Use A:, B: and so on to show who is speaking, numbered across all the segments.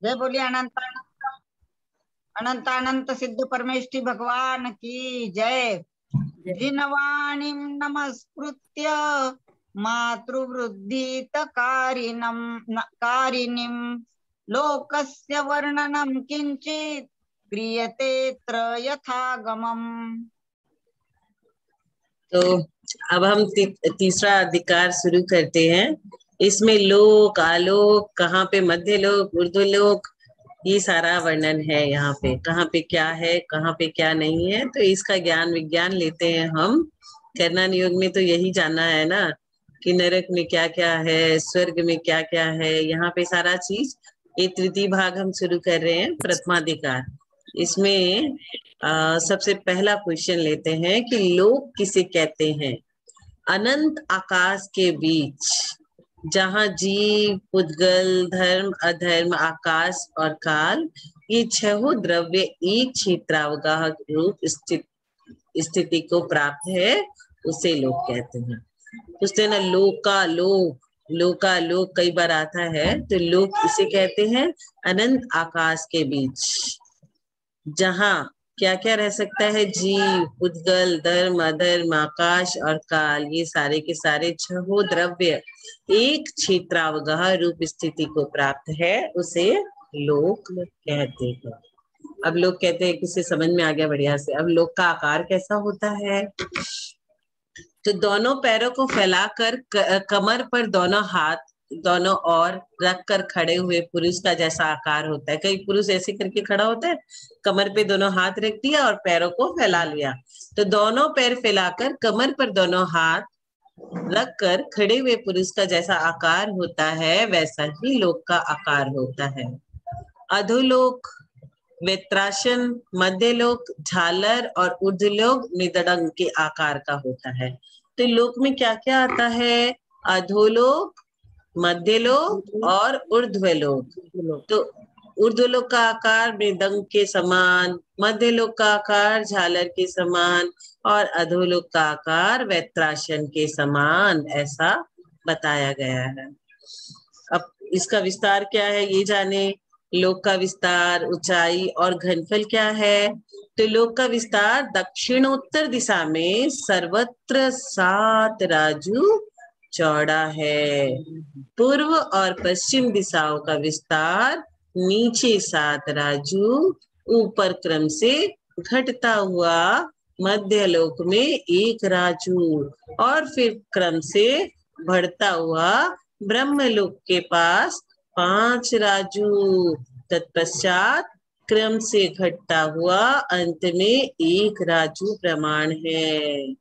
A: जय बोलिए अनंत अनंत अनंत सिद्ध परमेष्टि भगवान की जय। जिनवाणीं नमस्कृत्य मातृवृद्धित कारिणीं लोकस्य वर्णनं किंचित क्रियते त्र यथागमम्।
B: तो अब हम तीसरा अधिकार शुरू करते हैं। इसमें लोक, आलोक, कहाँ पे मध्य लोक, ऊर्ध्व लोक, ये सारा वर्णन है। यहाँ पे कहाँ पे क्या है, कहाँ पे क्या नहीं है, तो इसका ज्ञान विज्ञान लेते हैं हम। करना योग में तो यही जानना है ना कि नरक में क्या क्या है, स्वर्ग में क्या क्या है, यहाँ पे सारा चीज। ये तृतीय भाग हम शुरू कर रहे हैं, प्रथमाधिकार। इसमें सबसे पहला क्वेश्चन लेते हैं कि लोक किसे कहते हैं। अनंत आकाश के बीच जहाँ जीव, पुद्गल, धर्म, अधर्म, आकाश और काल, ये छहों द्रव्य एक क्षेत्रावगाह रूप स्थिति को प्राप्त है, उसे लोक कहते हैं। पूछते हैं ना, लोका लोक कई बार आता है, तो लोक इसे कहते हैं अनंत आकाश के बीच जहाँ क्या क्या रह सकता है, जीव, पुद्गल, धर्म, अधर्म, आकाश और काल, ये सारे के सारे छहों द्रव्य एक क्षेत्रावगाह रूप स्थिति को प्राप्त है, उसे लोक कहते हैं। अब लोग कहते हैं, किसी समझ में आ गया बढ़िया से। अब लोक का आकार कैसा होता है, तो दोनों पैरों को फैलाकर कमर पर दोनों हाथ दोनों ओर रखकर खड़े हुए पुरुष का जैसा आकार होता है। कई पुरुष ऐसे करके खड़ा होता है, कमर पे दोनों हाथ रख दिया और पैरों को फैला लिया। तो दोनों पैर फैलाकर कमर पर दोनों हाथ रखकर खड़े हुए पुरुष का जैसा आकार होता है, वैसा ही लोक का आकार होता है। अधोलोक, वेत्रासन, मध्यलोक, झालर और ऊर्ध्वलोक मृदंग के आकार का होता है। तो लोक में क्या क्या आता है, अधोलोक, मध्यलोक और ऊर्ध्वलोक। तो ऊर्ध्वलोक का आकार मृदंग के समान, मध्यलोक का आकार झालर के समान और अधोलोक का आकार वेत्रासन के समान, ऐसा बताया गया है। अब इसका विस्तार क्या है ये जाने। लोक का विस्तार, ऊंचाई और घनफल क्या है। तो लोक का विस्तार दक्षिणोत्तर दिशा में सर्वत्र 7 राजू चौड़ा है। पूर्व और पश्चिम दिशाओं का विस्तार नीचे 7 राजू, ऊपर क्रम से घटता हुआ मध्य लोक में 1 राजू और फिर क्रम से बढ़ता हुआ ब्रह्मलोक के पास 5 राजू, तत्पश्चात क्रम से घटता हुआ अंत में 1 राजू प्रमाण है।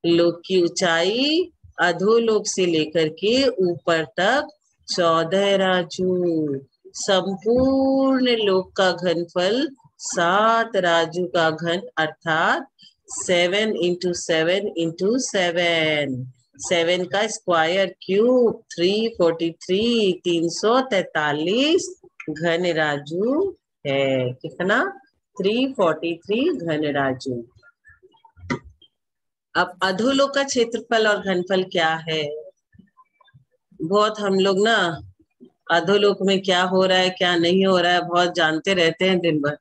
B: लोक की ऊंचाई अधोलोक से लेकर के ऊपर तक 14 राजू, संपूर्ण लोक का घनफल 7 राजू का घन अर्थात 7 into 7 into 7, 7 का स्क्वायर क्यूब 343, 343 घन राजू है। कितना, 343 घन राजू। अब अधोलोक का क्षेत्रफल और घनफल क्या है। बहुत हम लोग ना अधोलोक में क्या हो रहा है क्या नहीं हो रहा है बहुत जानते रहते हैं दिन भर।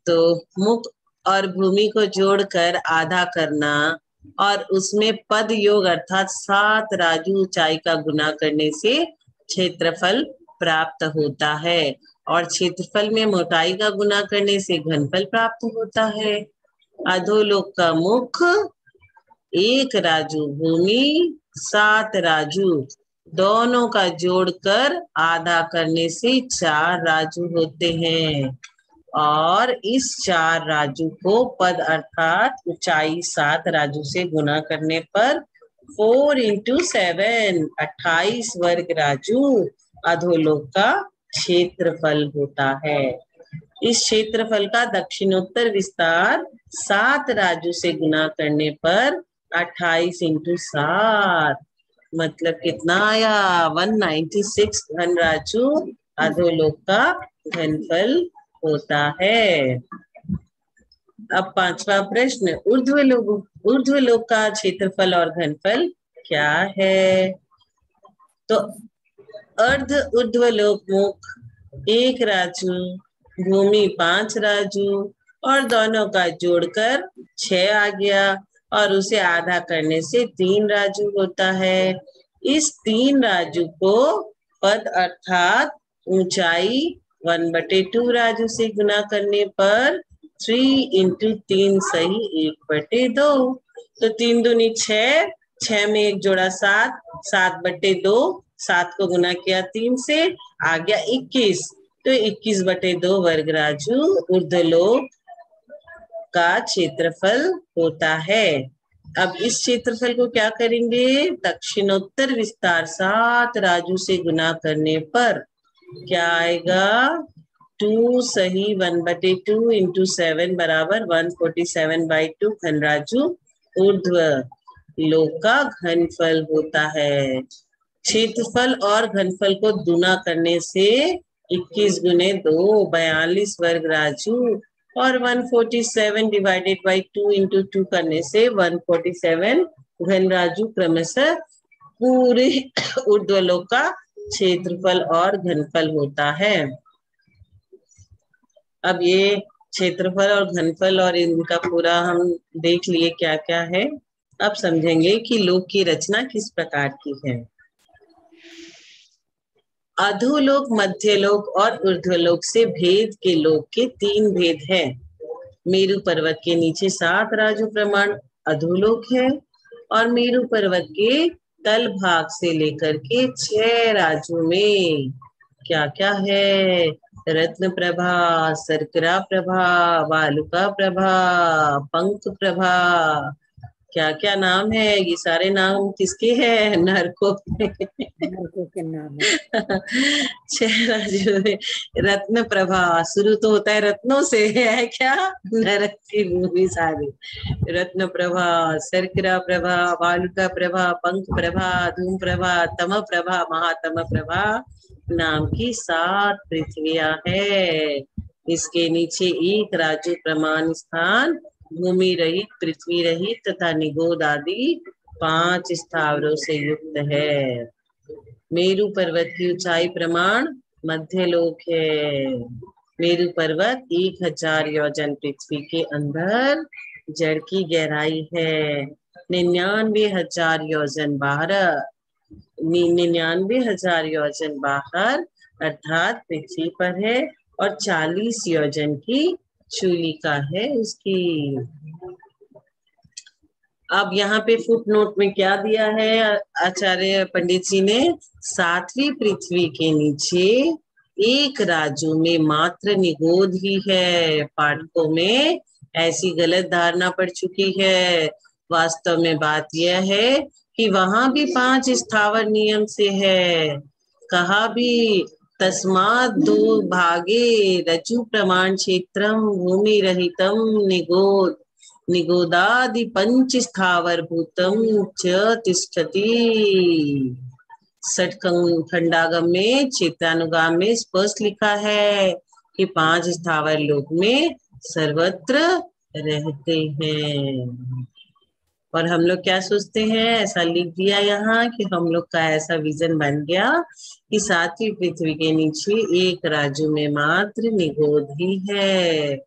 B: तो मुख और भूमि को जोड़कर आधा करना और उसमें पद योग अर्थात 7 राजू ऊंचाई का गुना करने से क्षेत्रफल प्राप्त होता है और क्षेत्रफल में मोटाई का गुना करने से घनफल प्राप्त होता है। अधोलोक का मुख 1 राजू, भूमि 7 राजू, दोनों का जोड़कर आधा करने से 4 राजू होते हैं और इस 4 राजू को पद अर्थात ऊंचाई 7 राजू से गुना करने पर 4 into 7 28 वर्ग राजू अधोलोक का क्षेत्रफल होता है। इस क्षेत्रफल का दक्षिणोत्तर विस्तार 7 राजू से गुना करने पर 28 into 7 मतलब कितना आया, 196 घन राजू अधोलोक का घनफल होता है। अब 5वां प्रश्न, ऊर्ध्वलोक का क्षेत्रफल और घनफल क्या है। तो अर्ध ऊर्ध्वलोक मुख 1 राजू, भूमि 5 राजू, और दोनों का जोड़कर 6 आ गया, और उसे आधा करने से 3 राजू होता है। इस 3 राजू को पद अर्थात ऊंचाई 1/2 राजू से गुना करने पर 3 into 3 सही 1/2। तो 3 दूनी 6, 6 में 1 जोड़ा 7, 7/2, 7 को गुना किया 3 से, आ गया 21। तो 21/2 वर्ग राजू ऊर्ध्वलोक का क्षेत्रफल होता है। अब इस क्षेत्रफल को क्या करेंगे? दक्षिणोत्तर विस्तार 7 राजू से गुना करने पर क्या आएगा? 2 सही 1/2 into 7 बराबर 147/2 घन राजू ऊर्ध्व लोक का घनफल होता है। क्षेत्रफल और घनफल को गुना करने से 21 गुने 2 42 वर्ग राजू, और 147 डिवाइडेड बाई 2 into 2 करने से 147 घन राजू क्रमशः पूरे ऊर्ध्वलोक का क्षेत्रफल और घनफल होता है। अब ये क्षेत्रफल और घनफल और इनका पूरा हम देख लिए क्या क्या है। अब समझेंगे कि लोक की रचना किस प्रकार की है। अधोलोक, मध्यलोक और ऊर्ध्वलोक से भेद के लोक के 3 भेद हैं। मेरु पर्वत के नीचे 7 राजू प्रमाण अधोलोक है, और मेरु पर्वत के तल भाग से लेकर के 6 राजू में क्या क्या है? रत्न प्रभा, सर्करा प्रभा, वालुका प्रभा, पंख प्रभा, क्या क्या नाम है? ये सारे नाम किसके हैं? नरकों
C: के नाम है।
B: 6 राजू में रत्न प्रभा, शुरू तो होता है रत्नों से, है क्या? नरक की भूमि सारी। रत्न प्रभा, सर्करा प्रभा, वालुका प्रभा, पंख प्रभा, धूम प्रभा, तम प्रभा, महातम प्रभा नाम की 7 पृथ्वियां है। इसके नीचे 1 राजू प्रमाण स्थान भूमि रहित, पृथ्वी रहित तथा निगोद आदि 5 स्थावरों से युक्त है। मेरु पर्वत की ऊंचाई प्रमाण मध्यलोक है। मेरु पर्वत 1000 योजन पृथ्वी के अंदर जड़ की गहराई है। 99,000 योजन बाहर, 99,000 योजन बाहर अर्थात पृथ्वी पर है, और 40 योजन की चूलिका है उसकी। अब यहाँ पे फुट नोट में क्या दिया है आचार्य पंडित जी ने? 7वीं पृथ्वी के नीचे 1 राजू में मात्र निगोद ही है। पाठकों में ऐसी गलत धारणा पड़ चुकी है। वास्तव में बात यह है कि वहां भी 5 स्थावर नियम से है। कहा भी तस्मात् 2 भागे रज्जु प्रमाण क्षेत्रम भूमि रहितम निगोद, निगोदादि 5 स्थावर भूतम च तिष्ठति। षट खंडागम में क्षेत्रानुगाम में स्पष्ट लिखा है कि 5 स्थावर लोक में सर्वत्र रहते हैं। और हम लोग क्या सोचते हैं? ऐसा लिख दिया यहाँ कि हम लोग का ऐसा विजन बन गया कि 7वीं पृथ्वी के नीचे 1 राजू में मात्र निगोद ही है।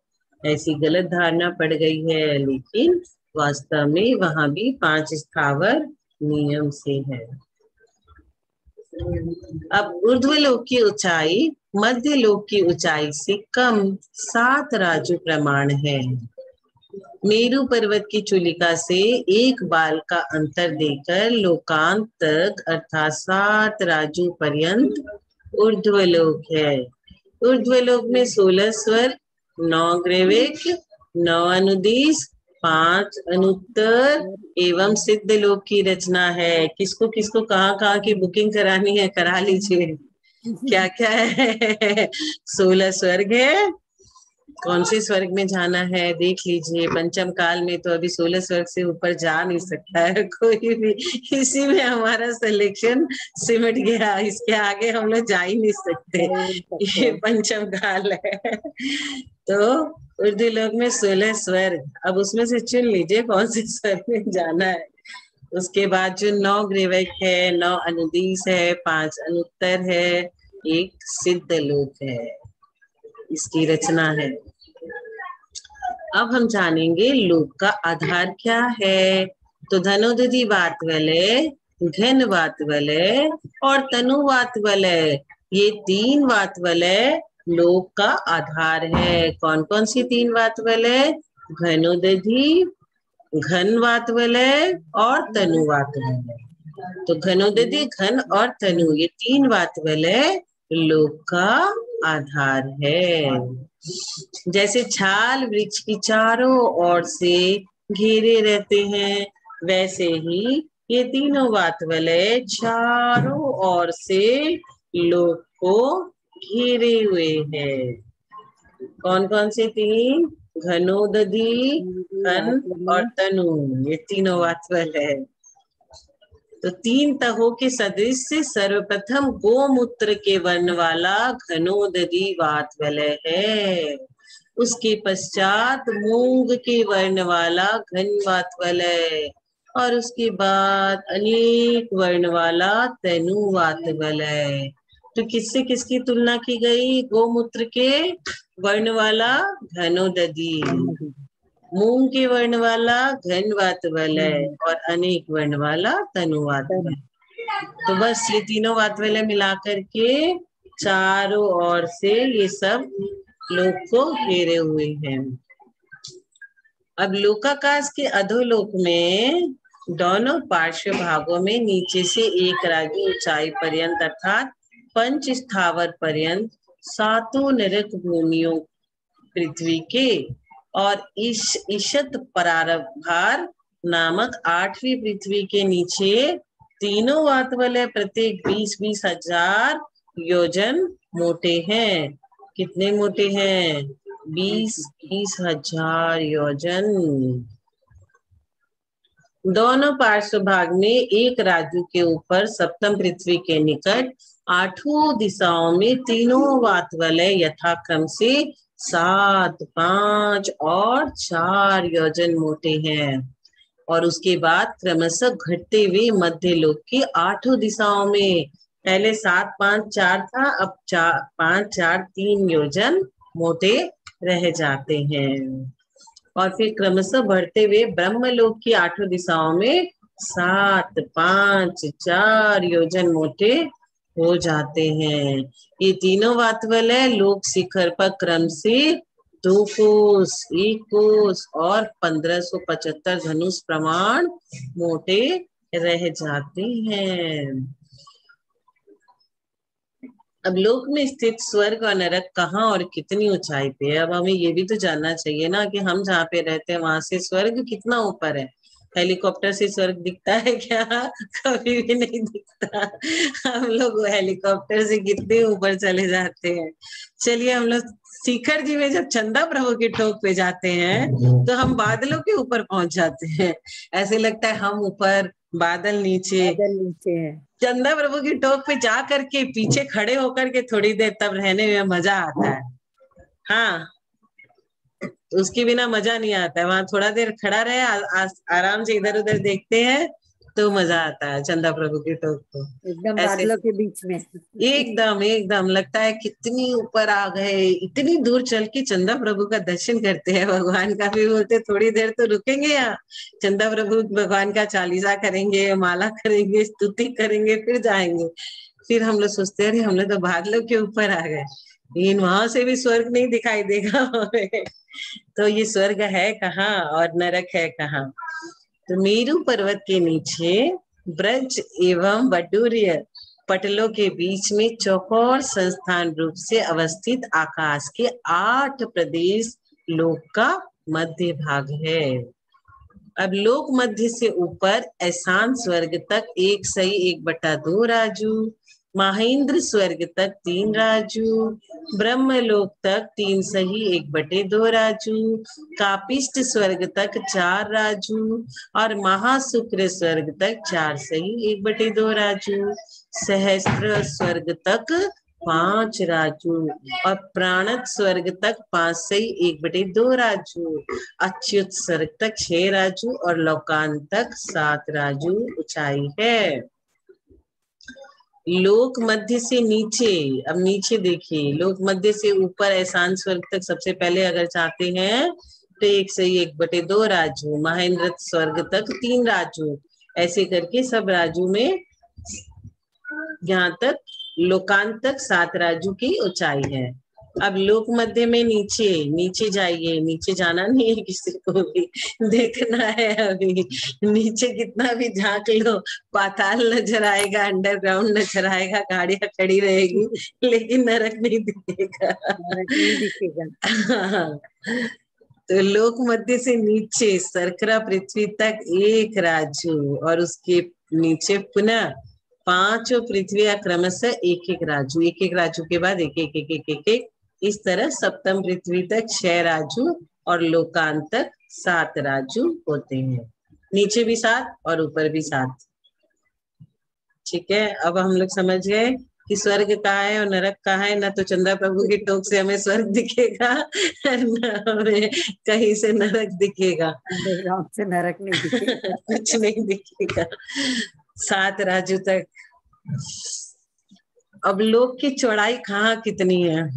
B: ऐसी गलत धारणा पड़ गई है, लेकिन वास्तव में वहां भी 5 स्थावर नियम से है। अब ऊर्ध्वलोक की ऊंचाई मध्य लोक की ऊंचाई से कम 7 राजू प्रमाण है। मेरु पर्वत की चूलिका से 1 बाल का अंतर देकर लोकांत तक अर्थात 7 राजू पर्यंत ऊर्ध्वलोक है। ऊर्ध्वलोक में 16 स्वर, 9 ग्रेविक, 9 अनुदिश, 5 अनुत्तर एवं सिद्ध लोक की रचना है। किसको किसको कहाँ की बुकिंग करानी है करा लीजिए। क्या क्या है? 16 स्वर्ग है। कौन से स्वर्ग में जाना है देख लीजिए। पंचम काल में तो अभी 16 स्वर्ग से ऊपर जा नहीं सकता है कोई भी। इसी में हमारा सिलेक्शन सिमट गया, इसके आगे हम लोग जा ही नहीं सकते। ये पंचम काल है। तो उर्दू लोक में 16 स्वर्ग, अब उसमें से चुन लीजिए कौन से स्वर्ग में जाना है। उसके बाद जो 9 ग्रेविक है, 9 अनुदिश है, 5 अनुत्तर है, एक सिद्ध लोक है, इसकी रचना है। अब हम जानेंगे लोक का आधार क्या है। तो धनुदधि बात वाले, घन बात वाले और तनु बात वाले, ये तीन बात वाले लोक का आधार है। कौन कौन सी तीन बात वाले? घनोदधि, घन बात वाले और तनु बात वाले। तो घनोदधि, घन और तनु, ये तीन बात वाले लोक का आधार है। जैसे छाल वृक्ष की चारों ओर से घेरे रहते हैं, वैसे ही ये तीनों बात वाले चारों ओर से लोक को घेरे हुए हैं। कौन कौन से तीन? घनोदधि, घन और तनु, ये तीनों बात वाले है। तो तीन तहों के सदृश से सर्वप्रथम गोमूत्र के वर्ण वाला घनोदधि वात वलय है। उसके पश्चात मूंग के वर्ण वाला घन वात वलय और उसके बाद अनेक वर्ण वाला तनु वात वलय। तो किससे किसकी तुलना की गई? गोमूत्र के वर्ण वाला घनोदधि, मूंग के वर्ण वाला घन वात वलय और अनेक वर्ण वाला तनु वात वलय। तो बस ये तीनों वात वलय मिलाकर के चारों ओर से ये सब लोक को घेरे हुए हैं। अब लोकाकाश के अधोलोक में दोनों पार्श्व भागों में नीचे से एक रागी ऊंचाई पर्यंत अर्थात पंच स्थावर पर्यंत सातों नरक भूमियों पृथ्वी के और ईशत पराभार नामक 8वीं पृथ्वी के नीचे तीनों वात वलय प्रत्येक 20-20 हजार योजन मोटे हैं। कितने मोटे हैं? 20-20 हजार योजन। दोनों पार्श्व भाग में एक राजू के ऊपर सप्तम पृथ्वी के निकट 8 दिशाओं में तीनों वात वलय यथाक्रम से 7, 5 और 4 योजन मोटे हैं और उसके बाद क्रमशः घटते हुए मध्य लोक की 8 दिशाओं में पहले 7, 5, 4 था, अब 4, 5, 4, 3 योजन मोटे रह जाते हैं और फिर क्रमशः बढ़ते हुए ब्रह्मलोक की 8 दिशाओं में 7, 5, 4 योजन मोटे हो जाते हैं। ये तीनों वात वलय लोक शिखर पर क्रम से 2 कोस, 1 कोस और 1575 धनुष प्रमाण मोटे रह जाते हैं। अब लोक में स्थित स्वर्ग और नरक कहाँ और कितनी ऊंचाई पे है? अब हमें ये भी तो जानना चाहिए ना कि हम जहाँ पे रहते हैं वहां से स्वर्ग कितना ऊपर है। हेलीकॉप्टर से स्वर्ग दिखता है क्या? कभी भी नहीं दिखता। हम लोग हेलीकॉप्टर से कितने ऊपर चले जाते हैं। चलिए हम लोग शिखर जी में जब चंदा प्रभु के टोक पे जाते हैं तो हम बादलों के ऊपर पहुंच जाते हैं। ऐसे लगता है हम ऊपर, बादल नीचे
C: है।
B: चंदा प्रभु की टोक पे जा करके पीछे खड़े होकर के थोड़ी देर तब रहने में मजा आता है। हाँ, उसके बिना मजा नहीं आता है। वहां थोड़ा देर खड़ा रहे, आराम से इधर उधर देखते हैं तो मजा आता है चंदा प्रभु की टोक को।
C: एकदम बादलों के बीच में
B: एकदम लगता है कितनी ऊपर आ गए। इतनी दूर चल के चंदा प्रभु का दर्शन करते हैं, भगवान का भी बोलते थोड़ी देर तो रुकेंगे यहाँ, चंदा प्रभु भगवान का चालीसा करेंगे, माला करेंगे, स्तुति करेंगे, फिर जाएंगे। फिर हम लोग सोचते हैं हम लोग तो बादलों के ऊपर आ गए, लेकिन वहां से भी स्वर्ग नहीं दिखाई देगा हमें। तो ये स्वर्ग है कहाँ और नरक है कहाँ? तो मेरू पर्वत के नीचे ब्रज एवं वडूर्य पटलों के बीच में चौकोर संस्थान रूप से अवस्थित आकाश के 8 प्रदेश लोक का मध्य भाग है। अब लोक मध्य से ऊपर ऐसान स्वर्ग तक 1/2 राजू, महेंद्र स्वर्ग तक 3 राजू, ब्रह्मलोक तक 3/1/2 राजू, कापिष्ट स्वर्ग तक 4 राजू और महाशुक्र स्वर्ग तक 4/1/2 राजू, सहस्त्र स्वर्ग तक 5 राजू और प्राणत स्वर्ग तक 5/1/2 राजू, अच्युत स्वर्ग तक 6 राजू और लोकांत तक 7 राजू ऊंचाई है। लोक मध्य से नीचे, अब नीचे देखिए, लोक मध्य से ऊपर एहसान स्वर्ग तक सबसे पहले अगर चाहते हैं तो 1/2 राजू, महेंद्र स्वर्ग तक 3 राजू, ऐसे करके सब राजू में यहाँ तक लोकांत तक 7 राजू की ऊंचाई है। अब लोक मध्य में नीचे, नीचे जाइए, नीचे जाना नहीं है किसी को भी, देखना है अभी, नीचे कितना भी झांक लो पाताल नजर आएगा, अंडरग्राउंड नजर आएगा, गाड़ियां खड़ी रहेगी, लेकिन नरक नहीं दिखेगा।
C: नरक नहीं दिखेगा।
B: हाँ, तो लोक मध्य से नीचे सरकरा पृथ्वी तक 1 राजू, और उसके नीचे पुनः 5 पृथ्वी क्रमशः 1-1 राजू, 1-1 राजू के बाद 1-1 इस तरह सप्तम पृथ्वी तक 6 राजू और लोकांत तक 7 राजू होते हैं। नीचे भी 7 और ऊपर भी 7। ठीक है, अब हम लोग समझ गए कि स्वर्ग कहाँ है और नरक कहाँ है। ना तो चंद्रा प्रभु की टोक से हमें स्वर्ग दिखेगा, न हमें कहीं से नरक दिखेगा,
C: अंडरग्राउंड से नरक नहीं दिखेगा।
B: कुछ नहीं दिखेगा। 7 राजू तक। अब लोक की चौड़ाई कहाँ कितनी है?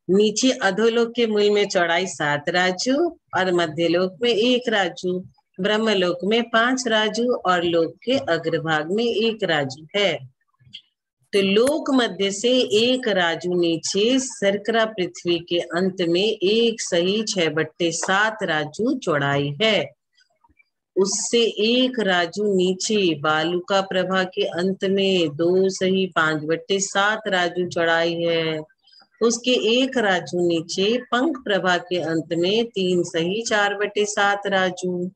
B: नीचे अधोलोक के मूल में चौड़ाई 7 राजू और मध्यलोक में 1 राजू, ब्रह्मलोक में 5 राजू और लोक के अग्रभाग में 1 राजू है। तो लोक मध्य से 1 राजू नीचे सरकरा पृथ्वी के अंत में 1 सही 6/7 राजू चौड़ाई है। उससे 1 राजू नीचे बालुका प्रभा के अंत में 2 सही 5/7 राजू चौड़ाई है। उसके 1 राजू नीचे पंख प्रभा के अंत में 3 सही 4/7 राजू,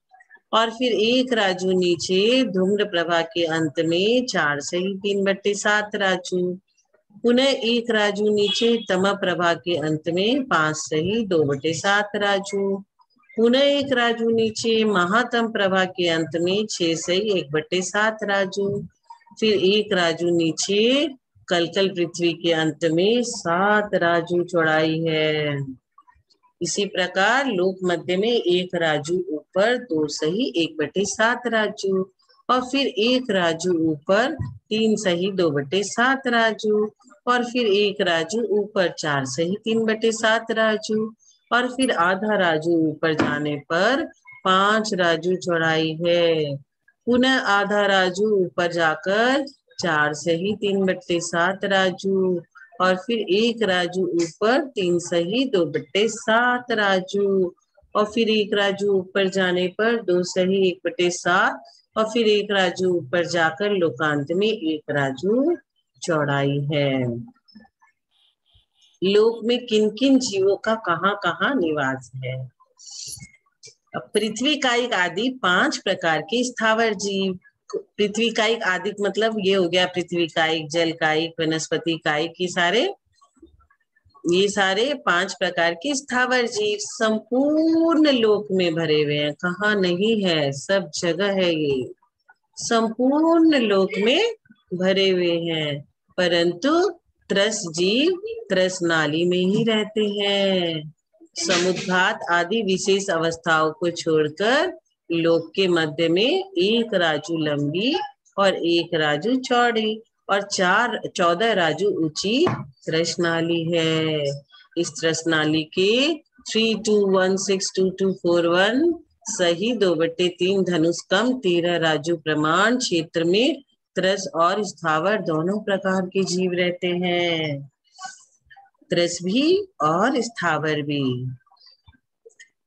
B: और फिर 1 राजू नीचे धूम्र प्रभा के अंत में 4 सही 3/7 राजू, पुनः 1 राजू नीचे तम प्रभा के अंत में 5 सही 2/7 राजू, पुनः 1 राजू नीचे महातम प्रभा के अंत में 6 सही 1/7 राजू, फिर 1 राजू नीचे कलकल पृथ्वी के अंत में 7 राजू चौड़ाई है। इसी प्रकार लोक मध्य में 1 राजू ऊपर 2 सही 1/7 राजू, और फिर 1 राजू ऊपर 3 सही 2/7 राजू, और फिर 1 राजू ऊपर 4 सही 3/7 राजू, और फिर आधा राजू ऊपर जाने पर 5 राजू चौड़ाई है। पुनः आधा राजू ऊपर जाकर 4 सही 3/7 राजू, और फिर 1 राजू ऊपर 3 सही 2/7 राजू, और फिर 1 राजू ऊपर जाने पर 2 सही 1/7, और फिर 1 राजू ऊपर जाकर लोकांत में 1 राजू चौड़ाई है। लोक में किन किन जीवों का कहाँ कहाँ निवास है? पृथ्वी कायिक आदि 5 प्रकार के स्थावर जीव। पृथ्वी कायिक आदि मतलब ये हो गया पृथ्वी कायिक, जल कायिक, वनस्पति कायिक, ये सारे 5 प्रकार के स्थावर जीव संपूर्ण लोक में भरे हुए हैं। कहाँ नहीं है, सब जगह है, ये संपूर्ण लोक में भरे हुए हैं, परंतु त्रस जीव त्रस नाली में ही रहते हैं। समुद्घात आदि विशेष अवस्थाओं को छोड़कर लोक के मध्य में 1 राजू लंबी और 1 राजू चौड़ी और 14 राजू ऊंची त्रसनाली है। इस त्रसनाली के 32162241 सही 2/3 धनुष कम 13 राजू प्रमाण क्षेत्र में त्रस और स्थावर दोनों प्रकार के जीव रहते हैं, त्रस भी और स्थावर भी।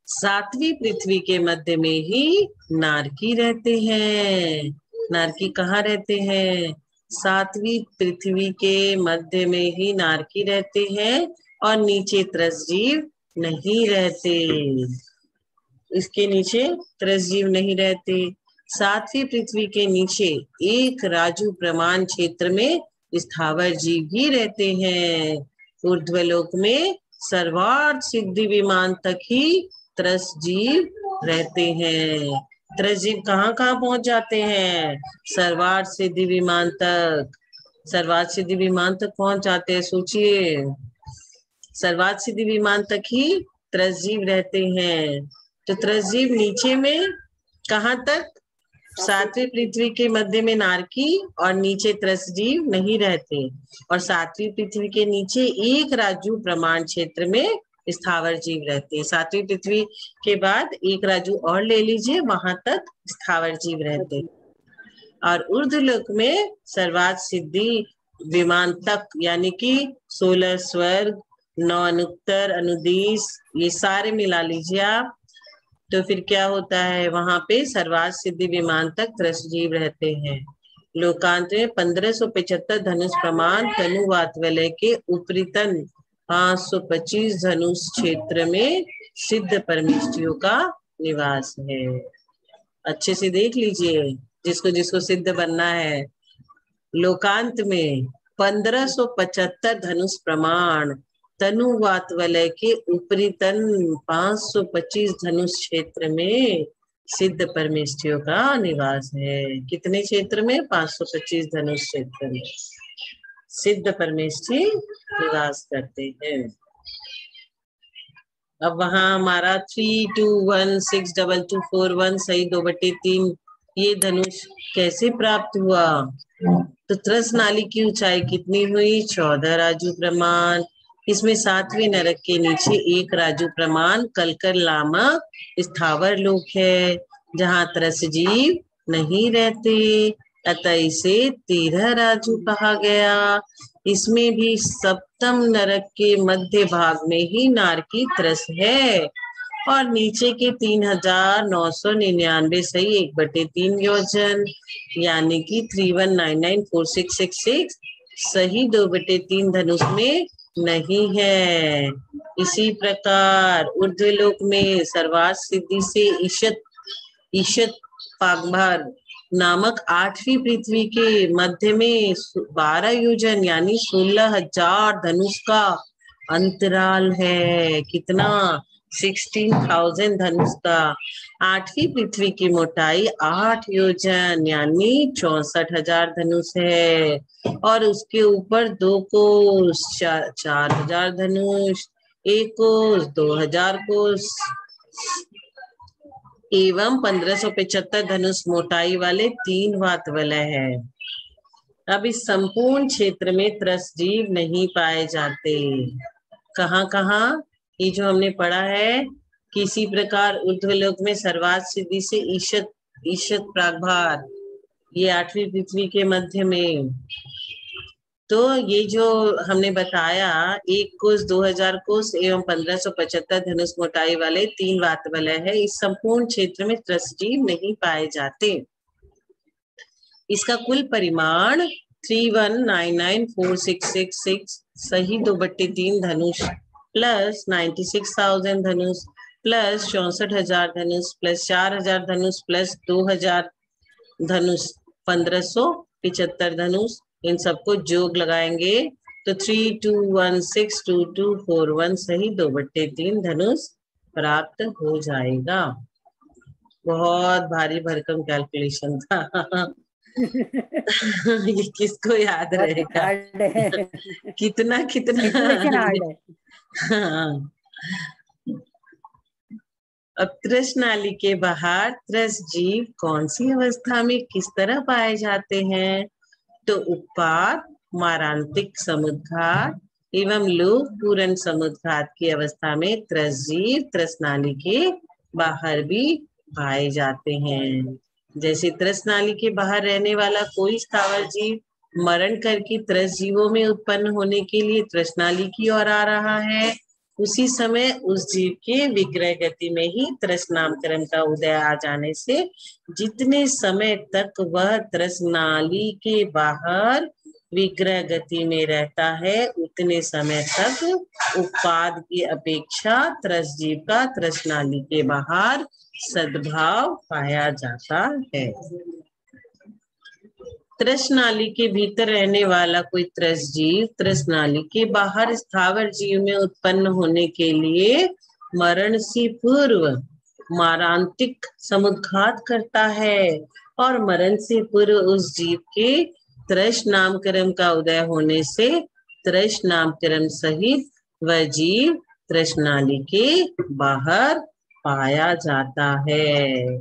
B: 7वीं पृथ्वी के मध्य में ही नारकी रहते हैं। नारकी कहाँ रहते हैं? 7वीं पृथ्वी के मध्य में ही नारकी रहते हैं और नीचे त्रस जीव नहीं रहते। इसके नीचे त्रस जीव नहीं रहते। 7वीं पृथ्वी के नीचे 1 राजू प्रमाण क्षेत्र में स्थावर जीव ही रहते हैं। ऊर्ध्वलोक में सर्वार्थ सिद्धि विमान तक ही त्रस जीव रहते हैं। त्रस जीव कहाँ कहाँ पहुंच जाते हैं? सर्वार्थ सिद्धि विमान तक। सर्वार्थ सिद्धि विमान तक पहुंच जाते हैं। सोचिए, सर्वार्थ सिद्धि विमान तक ही त्रस जीव रहते हैं। तो त्रस जीव नीचे में कहाँ तक? सातवीं पृथ्वी के मध्य में नारकी और नीचे त्रसजीव नहीं रहते, और सातवीं पृथ्वी के नीचे एक राजू प्रमाण क्षेत्र में स्थावर जीव रहते हैं। सातवीं पृथ्वी के बाद एक राजू और ले लीजिए, वहां तक स्थावर जीव रहते हैं। और ऊर्ध्वलोक में सर्वात सिद्धि विमान तक, यानी कि 16 स्वर्ग, 9 अनुत्तर, अनुदिश, ये सारे मिला लीजिए आप, तो फिर क्या होता है, वहां पे सर्वात सिद्धि विमान तक त्रसजीव रहते हैं। लोकांत में 1575 धनुष प्रमाण तनु वातवलय के उपरितन 525 धनुष क्षेत्र में सिद्ध परमेष्ठियों का निवास है। अच्छे से देख लीजिए, जिसको जिसको सिद्ध बनना है। लोकांत में 1575 धनुष प्रमाण तनु वातवलय के उपरितन 525 धनुष क्षेत्र में सिद्ध परमेष्ठियों का निवास है। कितने क्षेत्र में? 525 धनुष क्षेत्र में सिद्ध परमेष्ठी निवास करते हैं। अब वहां हमारा 3216241 सही 2/3 ये धनुष कैसे प्राप्त हुआ? तो त्रस नाली की ऊंचाई कितनी हुई? 14 राजू प्रमाण। इसमें 7वें नरक के नीचे एक राजू प्रमाण कलकर लामा स्थावर लोक है, जहां त्रस जीव नहीं रहते, अतः इसे 13 राजू कहा गया। इसमें भी सप्तम नरक के मध्य भाग में ही नारकी त्रस है, और नीचे के 3999 सही 1/3 योजन, यानी कि 31994666 सही 2/3 धनुष में नहीं है। इसी प्रकार ऊर्ध्वलोक में सर्वात सिद्धि से ईशत पागभार नामक 8वीं पृथ्वी के मध्य में 12 योजन यानी 16,000 धनुष का अंतराल है। कितना? 16,000 धनुष का। 8वीं पृथ्वी की मोटाई 8 योजन यानी 64,000 धनुष है, और उसके ऊपर 2 कोस 4,000 धनुष, 1 कोस 2,000 कोस एवं 1575 धनुष मोटाई वाले 3 वातवलय है। अब इस संपूर्ण क्षेत्र में त्रसजीव नहीं पाए जाते। कहाँ कहाँ? ये जो हमने पढ़ा है, किसी प्रकार ऊर्ध्वलोक में सर्वात सिद्धि से ईशत प्रागभार, ये 8वीं पृथ्वी के मध्य में। तो ये जो हमने बताया 1 कोस 2000 कोस एवं 1575 धनुष मोटाई वाले 3 वातवलय है, इस संपूर्ण क्षेत्र में त्रसजीव नहीं पाए जाते। इसका कुल परिमाण 31994666 सही 2/3 धनुष प्लस 96,000 धनुष प्लस 64,000 धनुष प्लस 4,000 धनुष प्लस 2,000 धनुष 1575 धनुष, इन सबको जोग लगाएंगे तो 32162241 सही 2/3 धनुष प्राप्त हो जाएगा। बहुत भारी भरकम कैलकुलेशन था। ये किसको याद रहेगा? कितना
C: हार्ड है।
B: हाँ। अब त्रस नाली के बाहर त्रस जीव कौन सी अवस्था में किस तरह पाए जाते हैं? तो उत्पाद, मारांतिक समुद्घात एवं लोक पूर्ण समुद्घात की अवस्था में त्रस जीव त्रस नाली के बाहर भी पाए जाते हैं। जैसे त्रस नाली के बाहर रहने वाला कोई स्थावर जीव मरण करके त्रस जीवों में उत्पन्न होने के लिए त्रस नाली की ओर आ रहा है, उसी समय उस जीव के विग्रह गति में ही त्रस नामकरण का उदय आ जाने से जितने समय तक वह त्रस नाली के बाहर विग्रह गति में रहता है, उतने समय तक उत्पाद की अपेक्षा त्रस जीव का त्रस नाली के बाहर सद्भाव पाया जाता है। त्रस नाली के भीतर रहने वाला कोई त्रस जीव त्रस नाली के बाहर स्थावर जीव में उत्पन्न होने के लिए मरण से पूर्व मारांतिक समुद्घात करता है, और मरण से पूर्व उस जीव के त्रस नामकरण का उदय होने से त्रस नामकरण सहित वह जीव त्रस नाली के बाहर पाया जाता है।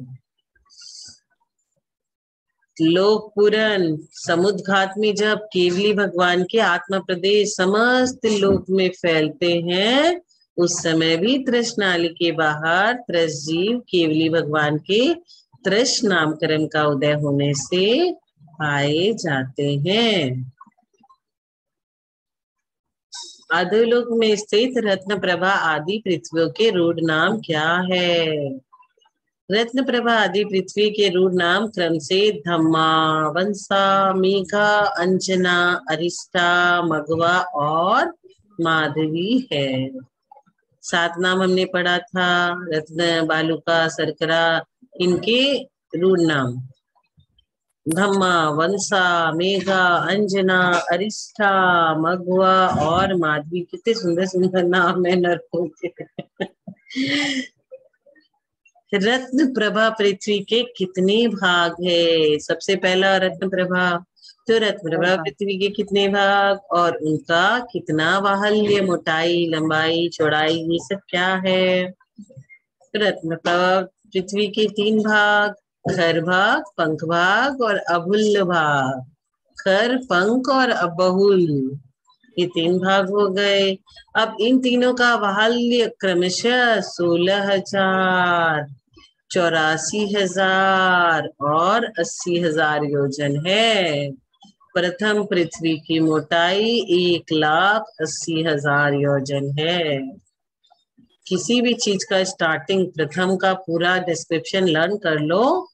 B: लोकपुरन समुद्घात में जब केवली भगवान के आत्मा प्रदेश समस्त लोक में फैलते हैं, उस समय भी तृष्णाली के बाहर त्रस जीव केवली भगवान के तृष नामकरण का उदय होने से पाए जाते हैं। अधोलोक में स्थित रत्न प्रभा आदि पृथ्वियों के रूढ़ नाम क्या है? रत्न प्रभा आदि पृथ्वी के रूढ़ नाम क्रम से धम्मा, वंसा, मेघा, अंजना, अरिष्टा, मगवा और माधवी है। 7 नाम हमने पढ़ा था, रत्न, बालुका, सरकरा, इनके रूढ़ नाम धम्मा, वंसा, मेघा, अंजना, अरिष्ठा, मगवा और माधवी। कितने सुंदर सुंदर नाम है नरकों के। रत्न प्रभा पृथ्वी के कितने भाग है? सबसे पहला रत्न प्रभा, तो रत्न प्रभा पृथ्वी के कितने भाग और उनका कितना बाहुल्य, मोटाई, लंबाई, चौड़ाई, ये सब क्या है? रत्न प्रभा पृथ्वी के 3 भाग, खर भाग, पंख भाग और अबहुल भाग। खर, पंख और अबहुल, ये 3 भाग हो गए। अब इन तीनों का बाहुल्य क्रमशः 16,000, 84,000 और 80,000 योजन है। प्रथम पृथ्वी की मोटाई 1,80,000 योजन है। किसी भी चीज का स्टार्टिंग प्रथम का पूरा डिस्क्रिप्शन लर्न कर लो,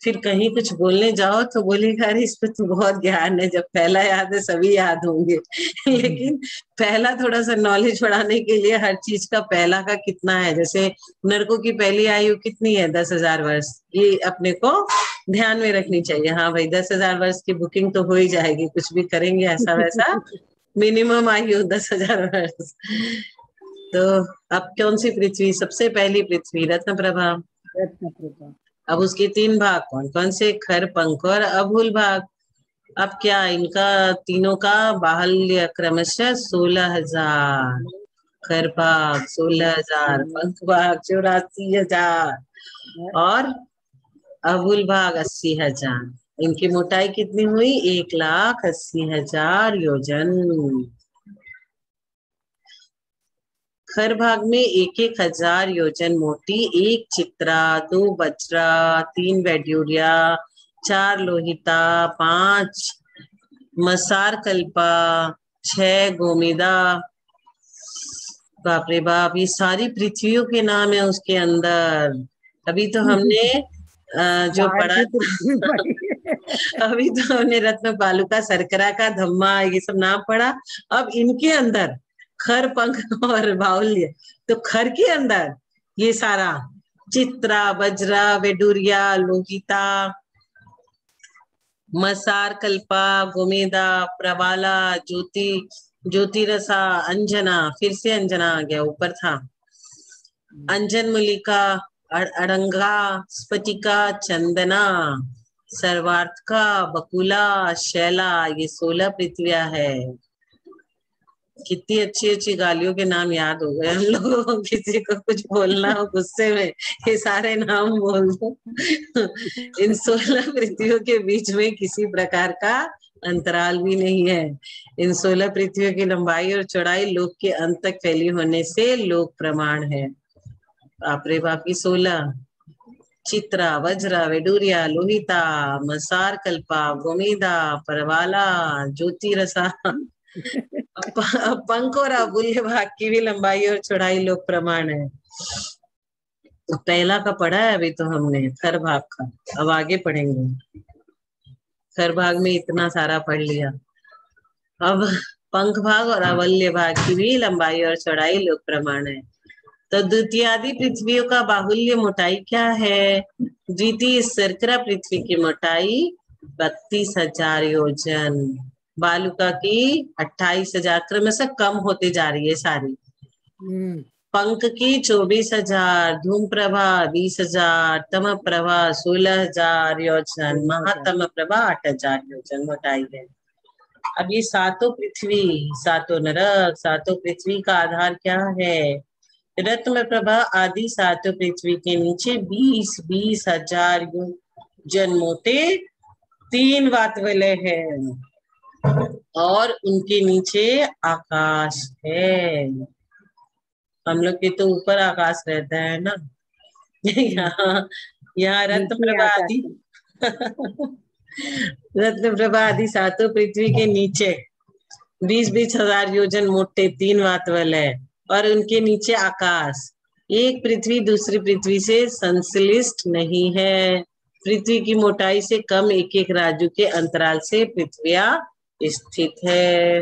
B: फिर कहीं कुछ बोलने जाओ तो बोलेगा अरे इस पे तो बहुत ज्ञान है, जब पहला याद है सभी याद होंगे। लेकिन पहला थोड़ा सा नॉलेज बढ़ाने के लिए हर चीज का पहला का कितना है, जैसे नरकों की पहली आयु कितनी है? 10,000 वर्ष, ये अपने को ध्यान में रखनी चाहिए। हाँ भाई, 10,000 वर्ष की बुकिंग तो हो ही जाएगी, कुछ भी करेंगे ऐसा वैसा, मिनिमम आयु 10,000 वर्ष। तो अब कौन सी पृथ्वी? सबसे पहली पृथ्वी रत्न प्रभा।
C: रत्न प्रभा।
B: अब उसके 3 भाग कौन कौन से? खर, पंख और अबहुल भाग। अब क्या इनका तीनों का बाहुल्य क्रमशः 16,000, खर भाग 16,000, पंख भाग 84,000 और अबहुल भाग 80,000। इनकी मोटाई कितनी हुई? 1,80,000 योजन। खर भाग में 1,000 योजन मोटी, 1 चित्रा, 2 वज्रा, 3 वैड्यूरिया, 4 लोहिता, 5 मसार कल्पा, 6 गोमेदा। बाप रे बाप, ये सारी पृथ्वियों के नाम है उसके अंदर। अभी तो हमने जो पढ़ा अभी तो हमने रत्न, बालुका, सरकरा का, धम्मा, ये सब नाम पढ़ा। अब इनके अंदर खर, पंख और बाहुल्य, तो खर के अंदर ये सारा चित्रा, वज्रा, वेडुरिया, लोहिता, मसार कल्पा, गोमेदा, प्रवाला, ज्योति, ज्योतिरसा, अंजना, फिर से अंजना आ गया, ऊपर था अंजन, मुलिका, अड़ंगा, स्फटिका, चंदना, सर्वार्थिका, बकुला, शैला, ये 16 पृथ्वियां है। कितनी अच्छी अच्छी गालियों के नाम याद हो गए हम लोगों को। किसी को कुछ बोलना हो गुस्से में, ये सारे नाम बोल दो। इन 16 पृथ्वियों के बीच में किसी प्रकार का अंतराल भी नहीं है। इन 16 पृथ्वियों की लंबाई और चौड़ाई लोक के अंत तक फैली होने से लोक प्रमाण है। बाप रे बाप, की 16 चित्रा, वज्रा, वेडुरिया, लोहिता, मसार कल्पा, गोमेदा, परवाला, ज्योतिरसा, पंख और अबुल्य भाग की भी लंबाई और चौड़ाई लोक प्रमाण है। तो पहला का पढ़ा है अभी तो हमने, खर भाग का। अब आगे पढ़ेंगे। खर भाग में इतना सारा पढ़ लिया। अब पंख भाग और अवल्य भाग की भी लंबाई और चौड़ाई लोक प्रमाण है। तो द्वितीय आदि पृथ्वियों का बाहुल्य मोटाई क्या है? द्वितीय सरकरा पृथ्वी की मोटाई 32,000 योजन, बालुका की 28,000, क्रमशः कम होती जा रही है सारी। पंख की 24,000, धूम प्रभा 20,000, तम प्रभा 16,000 योजन, महातम प्रभा 8,000 योजन मोटाई है। अब ये सातों पृथ्वी, सातों नरक, सातों पृथ्वी का आधार क्या है? रत्न प्रभा आदि सातों पृथ्वी के नीचे 20,000 योजन मोटे 3 वातवलय है और उनके नीचे आकाश है। हम लोग के तो ऊपर आकाश रहता है ना। यहाँ यहाँ रत्न
C: नीचे
B: प्रभा
C: आकाश
B: आदि
C: है।
B: रत्न प्रभा आदि सातों पृथ्वी के नीचे 20-20 हजार योजन मोटे 3 वातवलय और उनके नीचे आकाश। एक पृथ्वी दूसरी पृथ्वी से संश्लिष्ट नहीं है। पृथ्वी की मोटाई से कम एक एक राजू के अंतराल से पृथ्वियां स्थित है।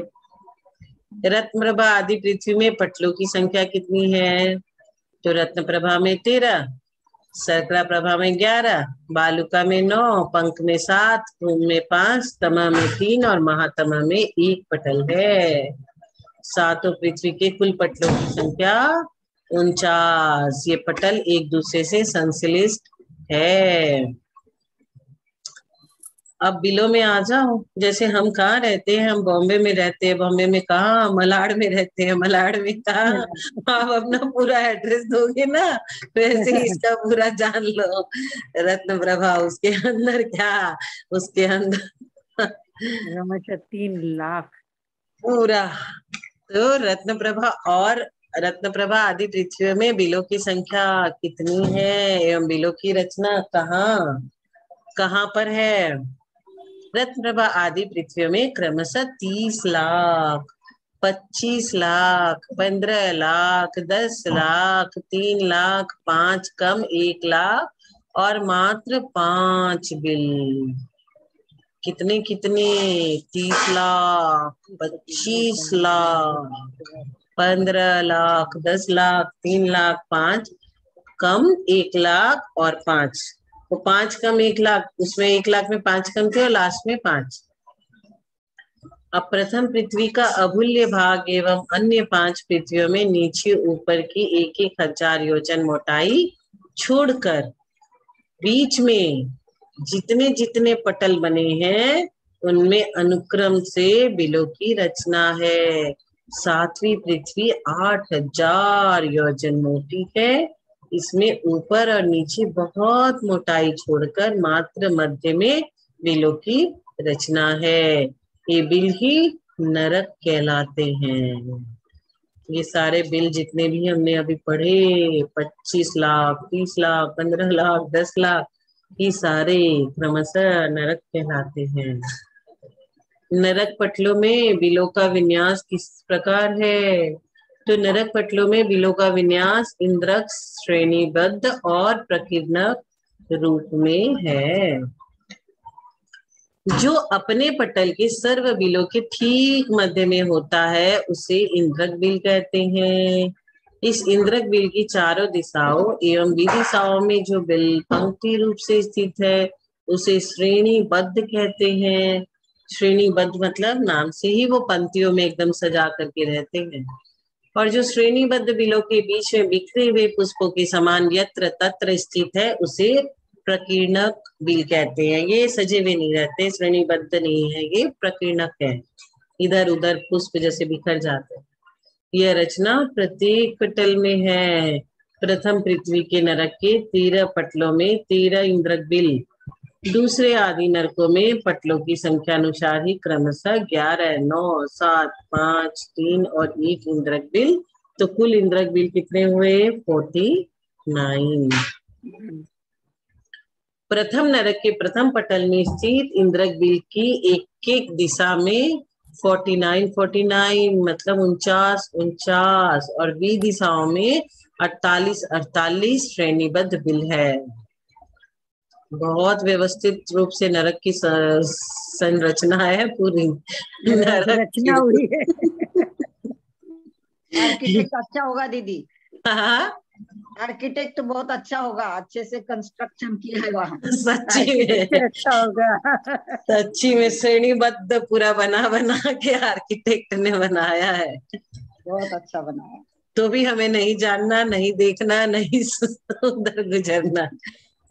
B: रत्न प्रभा आदि पृथ्वी में पटलों की संख्या कितनी है? तो रत्न प्रभा में 13, शर्करा प्रभा में 11, बालुका में 9, पंख में 7, धूम में 5, तमा में 3 और महातमा में 1 पटल है। सातों पृथ्वी के कुल पटलों की संख्या 49। ये पटल एक दूसरे से संश्लिष्ट है। अब बिलों में आ जाओ। जैसे हम कहाँ रहते हैं? हम बॉम्बे में रहते हैं। बॉम्बे में कहाँ? मलाड में रहते हैं। मलाड में कहाँ? आप अपना पूरा एड्रेस दोगे ना, वैसे ही इसका पूरा जान लो। रत्न प्रभा उसके अंदर क्या, उसके अंदर
C: क्रमशः 3 लाख।
B: पूरा। तो रत्न प्रभा और रत्न प्रभा आदि पृथ्वी में बिलों की संख्या कितनी है एवं बिलों की रचना कहाँ कहाँ पर है? रत्न प्रभा आदि पृथ्वी में क्रमशः 30 लाख, 25 लाख, 15 लाख, 10 लाख, 3 लाख, 5 कम 1 लाख और मात्र 5 बिल। कितने कितने? 30 लाख, 25 लाख, 15 लाख, 10 लाख, 3 लाख, 5 कम 1 लाख और 5। तो 5 कम 1 लाख, उसमें 1 लाख में 5 कम थे और लास्ट में 5। अब प्रथम पृथ्वी का अमूल्य भाग एवं अन्य 5 पृथ्वियों में नीचे ऊपर की 1,000 योजन मोटाई छोड़कर बीच में जितने जितने पटल बने हैं उनमें अनुक्रम से बिलों की रचना है। सातवीं पृथ्वी 8,000 योजन मोटी है। इसमें ऊपर और नीचे बहुत मोटाई छोड़कर मात्र मध्य में बिलों की रचना है। ये बिल ही नरक कहलाते हैं। ये सारे बिल जितने भी हमने अभी पढ़े, 25 लाख, 30 लाख, 15 लाख, 10 लाख, ये सारे क्रमशः नरक कहलाते हैं। नरक पटलों में बिलों का विन्यास किस प्रकार है? तो नरक पटलों में बिलों का विन्यास इंद्रक श्रेणीबद्ध और प्रकीर्णक रूप में है। जो अपने पटल के सर्व बिलों के ठीक मध्य में होता है उसे इंद्रक बिल कहते हैं। इस इंद्रक बिल की चारों दिशाओं एवं विदिशाओं में जो बिल पंक्ति रूप से स्थित है उसे श्रेणीबद्ध कहते हैं। श्रेणीबद्ध मतलब नाम से ही वो पंक्तियों में एकदम सजा करके रहते हैं। और जो श्रेणीबद्ध बिलों के बीच में बिखरे हुए पुष्पों के समान यत्र तत्र स्थित है उसे प्रकीर्णक बिल कहते हैं। ये सजे हुए नहीं रहते, श्रेणीबद्ध नहीं है, ये प्रकीर्णक है, इधर उधर पुष्प जैसे बिखर जाते हैं। यह रचना प्रत्येक पटल में है। प्रथम पृथ्वी के नरक के 13 पटलों में 13 इंद्रक बिल, दूसरे आदि नरकों में पटलों की संख्या अनुसार ही क्रमशः 11, 9, 7, 5, 3 और 1 इंद्रक बिल। तो कुल इंद्रक बिल कितने हुए? 49। प्रथम नरक के प्रथम पटल में स्थित इंद्रक बिल की एक एक दिशा में 49 मतलब 49 और बी दिशाओं में 48 श्रेणीबद्ध बिल है। बहुत व्यवस्थित रूप से नरक की संरचना है पूरी। नरक
C: रचना हुई है।
A: आर्किटेक्ट अच्छा होगा दीदी,
B: हाँ
A: आर्किटेक्ट बहुत अच्छा होगा, अच्छे से कंस्ट्रक्शन किया है वहाँ।
B: सच्ची
C: आर्किटेक्चर
B: में,
C: अच्छा होगा।
B: सच्ची में श्रेणीबद्ध पूरा बना बना के आर्किटेक्ट ने बनाया है।
A: बहुत अच्छा बनाया।
B: तो भी हमें नहीं जानना, नहीं देखना, नहीं उधर गुजरना,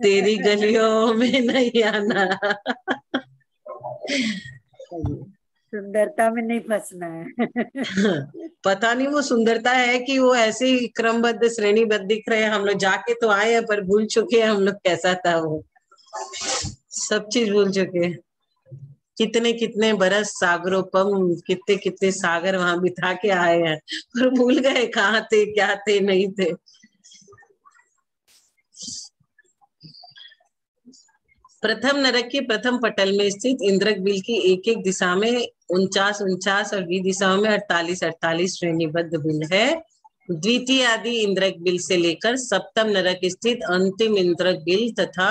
B: तेरी गलियों में नहीं आना।
C: सुंदरता में नहीं फंसना है।
B: पता नहीं वो सुंदरता है कि वो ऐसे ही क्रमबद्ध श्रेणीबद्ध दिख रहे हैं। हम लोग जाके तो आए हैं पर भूल चुके हैं हम लोग कैसा था वो, सब चीज भूल चुके हैं। कितने कितने बरस सागरोपम, कितने कितने सागर वहां बिता के आए हैं और भूल गए कहाँ थे, क्या थे, नहीं थे। प्रथम नरक के प्रथम पटल में स्थित इंद्रक बिल की एक एक दिशा में 49 और 20 दिशाओं में 48 श्रेणीबद्ध बिल है। द्वितीय आदि इंद्रक बिल से लेकर सप्तम नरक स्थित अंतिम इंद्रक बिल तथा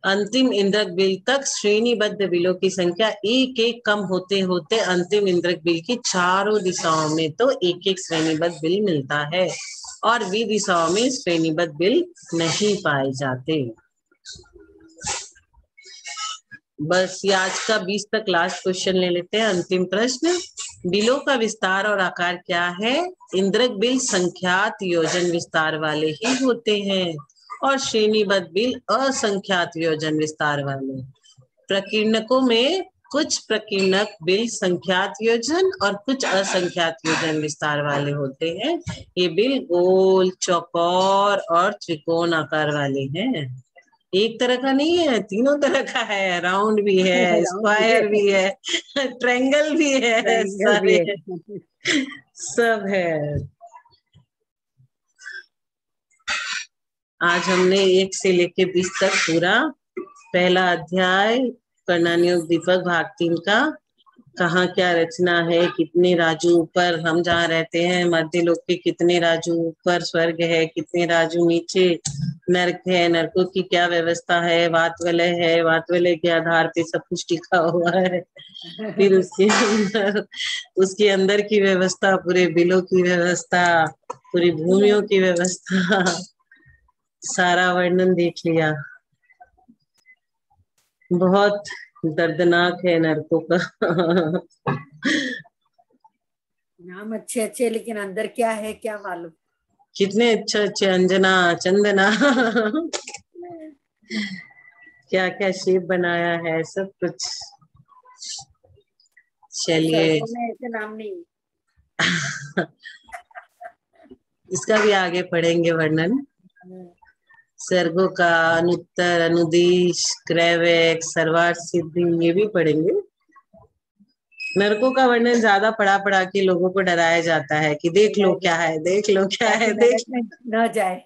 B: अंतिम इंद्रक बिल तक श्रेणीबद्ध बिलों की संख्या एक एक कम होते होते अंतिम इंद्रक बिल की चारों दिशाओं में तो एक एक श्रेणीबद्ध बिल मिलता है और 20 दिशाओं में श्रेणीबद्ध बिल नहीं पाए जाते। बस ये आज का 20 तक लास्ट क्वेश्चन ले लेते हैं। अंतिम प्रश्न, बिलों का विस्तार और आकार क्या है? इंद्रक बिल संख्यात योजन विस्तार वाले ही होते हैं और श्रेणीबद्ध बिल असंख्यात योजन विस्तार वाले। प्रकीर्णकों में कुछ प्रकीर्णक बिल संख्यात योजन और कुछ असंख्यात योजन विस्तार वाले होते हैं। ये बिल गोल, चौकोर और त्रिकोण आकार वाले हैं। एक तरह का नहीं है, तीनों तरह का है। राउंड भी है, स्क्वायर भी है, ट्रायंगल भी है, सारे सब है। आज हमने 1 से लेके 20 तक पूरा पहला अध्याय कर्णानुयोग दीपक भाग 3 का, कहाँ क्या रचना है, कितने राजू ऊपर हम जहाँ रहते हैं मध्य लोक के, कितने राजू ऊपर स्वर्ग है, कितने राजू नीचे नरक है, नरकों की क्या व्यवस्था है, वातवलय है, वातवलय के आधार पे सब कुछ टिका हुआ है। फिर उसके अंदर की व्यवस्था, पूरे बिलों की व्यवस्था, पूरी भूमियों की व्यवस्था, सारा वर्णन देख लिया। बहुत दर्दनाक है नरकों का।
C: नाम अच्छे अच्छे लेकिन अंदर क्या है क्या मालूम।
B: कितने अच्छे अच्छे अंजना, चंदना, क्या क्या शेप बनाया है, सब कुछ। चलिए
C: ऐसे नाम नहीं।
B: इसका भी आगे पढ़ेंगे वर्णन। सर्गों का अनुत्तर, अनुदिश, क्रैवेक, सर्वार्थ सिद्धि, ये भी पढ़ेंगे। नरकों का वर्णन ज्यादा पढ़ा के लोगों को डराया जाता है कि देख लो क्या है, देख लो क्या है, देख
C: न जाए।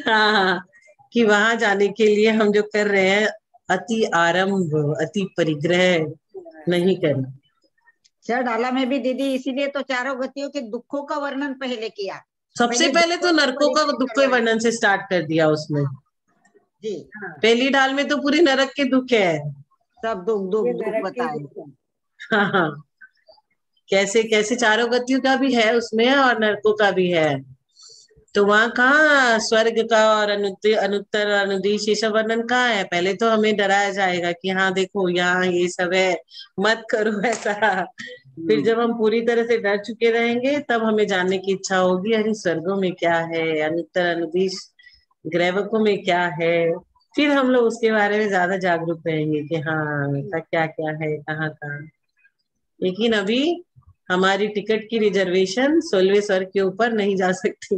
B: हाँ, कि वहां जाने के लिए हम जो कर रहे हैं अति आरंभ, अति परिग्रह नहीं करना।
A: डाला में भी दीदी इसीलिए तो चारों गतियों के दुखों का वर्णन पहले किया।
B: सबसे पहले तो नरकों का दुख के वर्णन से स्टार्ट कर दिया उसमें
A: जी।
B: पहली ढाल में तो पूरे नरक के दुख है,
A: सब दुख दुख दुख बताए।
B: हाँ, कैसे कैसे चारों गतियों का भी है उसमें और नरकों का भी है। तो वहां कहाँ स्वर्ग का और अनुत्तर अनुदिश ये सब वर्णन कहाँ है? पहले तो हमें डराया जाएगा कि हाँ देखो यहाँ ये सब है, मत करो ऐसा। फिर जब हम पूरी तरह से डर चुके रहेंगे तब हमें जानने की इच्छा होगी, अरे स्वर्गों में क्या है, अनुत्तर अनुदिश ग्रैवकों में क्या है। फिर हम लोग उसके बारे में ज्यादा जागरूक रहेंगे कि हाँ क्या क्या है, कहाँ कहाँ। लेकिन अभी हमारी टिकट की रिजर्वेशन 16वें स्वर्ग के ऊपर नहीं जा सकती।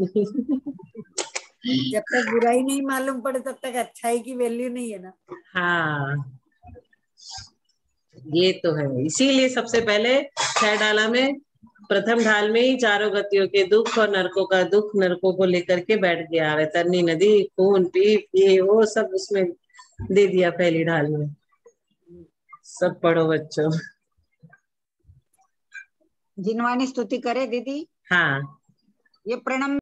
C: जब तक बुराई नहीं मालूम पड़े तब तक अच्छाई की वैल्यू नहीं है ना।
B: हाँ ये तो है, इसीलिए सबसे पहले 6 डाला में प्रथम ढाल में ही चारों गतियों के दुख और नरकों का दुख नरकों को लेकर के बैठ गया है। तरनी नदी, खून पीप, ये वो सब उसमें दे दिया पहली ढाल में। सब पढ़ो बच्चों।
A: जिनवानी स्तुति करे दीदी।
B: हाँ,
A: ये प्रणम